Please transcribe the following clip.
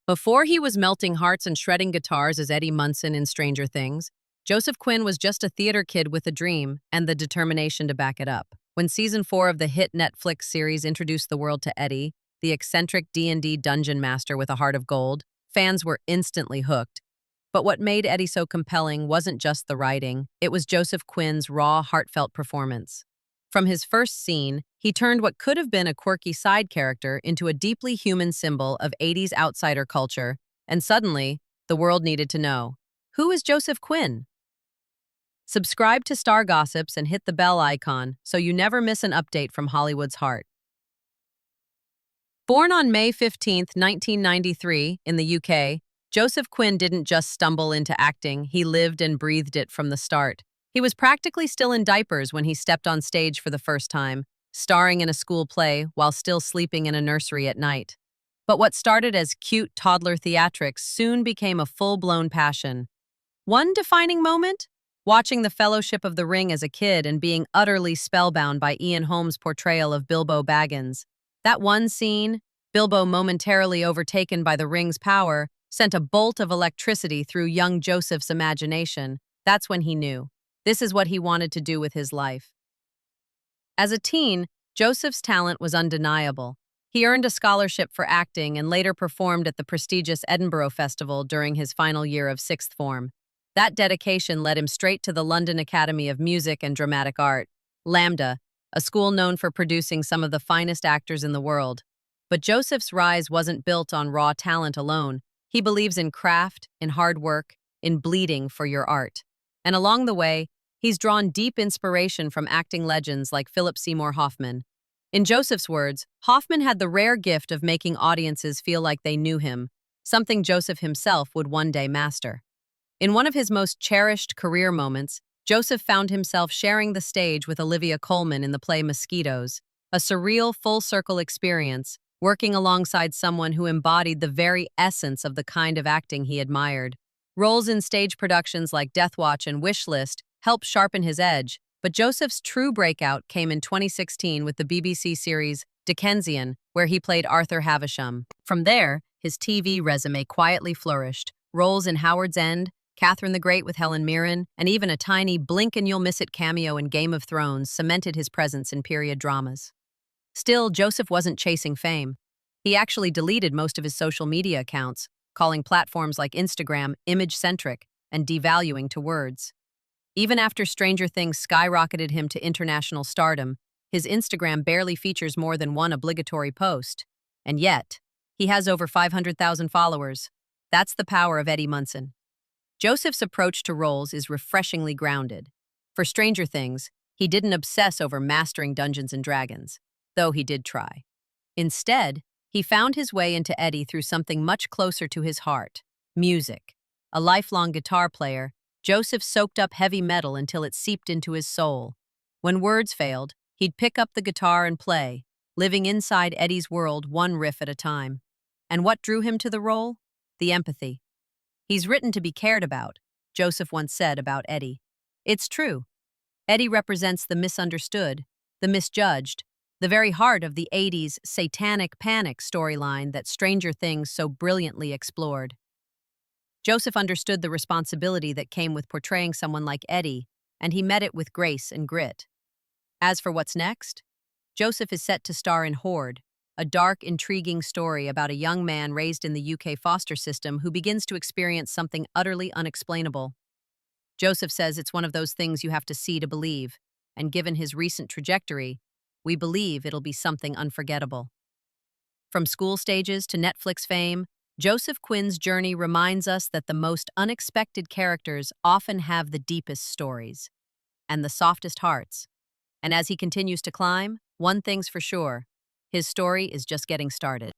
Before he was melting hearts and shredding guitars as Eddie Munson in Stranger Things, Joseph Quinn was just a theater kid with a dream and the determination to back it up. When season 4 of the hit Netflix series introduced the world to Eddie, the eccentric D&D dungeon master with a heart of gold, fans were instantly hooked. But what made Eddie so compelling wasn't just the writing, it was Joseph Quinn's raw, heartfelt performance. From his first scene, he turned what could have been a quirky side character into a deeply human symbol of 80s outsider culture, and suddenly, the world needed to know, who is Joseph Quinn? Subscribe to Star Gossips and hit the bell icon so you never miss an update from Hollywood's heart. Born on May 15, 1993, in the UK, Joseph Quinn didn't just stumble into acting, he lived and breathed it from the start. He was practically still in diapers when he stepped on stage for the first time, starring in a school play while still sleeping in a nursery at night. But what started as cute toddler theatrics soon became a full-blown passion. One defining moment? Watching The Fellowship of the Ring as a kid and being utterly spellbound by Ian Holmes' portrayal of Bilbo Baggins. That one scene, Bilbo momentarily overtaken by the ring's power, sent a bolt of electricity through young Joseph's imagination. That's when he knew. This is what he wanted to do with his life. As a teen, Joseph's talent was undeniable. He earned a scholarship for acting and later performed at the prestigious Edinburgh Festival during his final year of sixth form. That dedication led him straight to the London Academy of Music and Dramatic Art, LAMDA, a school known for producing some of the finest actors in the world. But Joseph's rise wasn't built on raw talent alone. He believes in craft, in hard work, in bleeding for your art. And along the way, he's drawn deep inspiration from acting legends like Philip Seymour Hoffman. In Joseph's words, Hoffman had the rare gift of making audiences feel like they knew him, something Joseph himself would one day master. In one of his most cherished career moments, Joseph found himself sharing the stage with Olivia Colman in the play Mosquitoes, a surreal full-circle experience, working alongside someone who embodied the very essence of the kind of acting he admired. Roles in stage productions like Death Watch and Wish List helped sharpen his edge, but Joseph's true breakout came in 2016 with the BBC series Dickensian, where he played Arthur Havisham. From there, his TV resume quietly flourished. Roles in Howard's End, Catherine the Great with Helen Mirren, and even a tiny blink-and-you'll-miss-it cameo in Game of Thrones cemented his presence in period dramas. Still, Joseph wasn't chasing fame. He actually deleted most of his social media accounts, calling platforms like Instagram image-centric and devaluing to words. Even after Stranger Things skyrocketed him to international stardom, his Instagram barely features more than one obligatory post. And yet, he has over 500,000 followers. That's the power of Eddie Munson. Joseph's approach to roles is refreshingly grounded. For Stranger Things, he didn't obsess over mastering Dungeons and Dragons, though he did try. Instead, he found his way into Eddie through something much closer to his heart, music. A lifelong guitar player, Joseph soaked up heavy metal until it seeped into his soul. When words failed, he'd pick up the guitar and play, living inside Eddie's world one riff at a time. And what drew him to the role? The empathy. He's written to be cared about, Joseph once said about Eddie. It's true. Eddie represents the misunderstood, the misjudged, the very heart of the 80s Satanic Panic storyline that Stranger Things so brilliantly explored. Joseph understood the responsibility that came with portraying someone like Eddie, and he met it with grace and grit. As for what's next, Joseph is set to star in Hoard, a dark, intriguing story about a young man raised in the UK foster system who begins to experience something utterly unexplainable. Joseph says it's one of those things you have to see to believe, and given his recent trajectory, we believe it'll be something unforgettable. From school stages to Netflix fame, Joseph Quinn's journey reminds us that the most unexpected characters often have the deepest stories and the softest hearts. And as he continues to climb, one thing's for sure, his story is just getting started.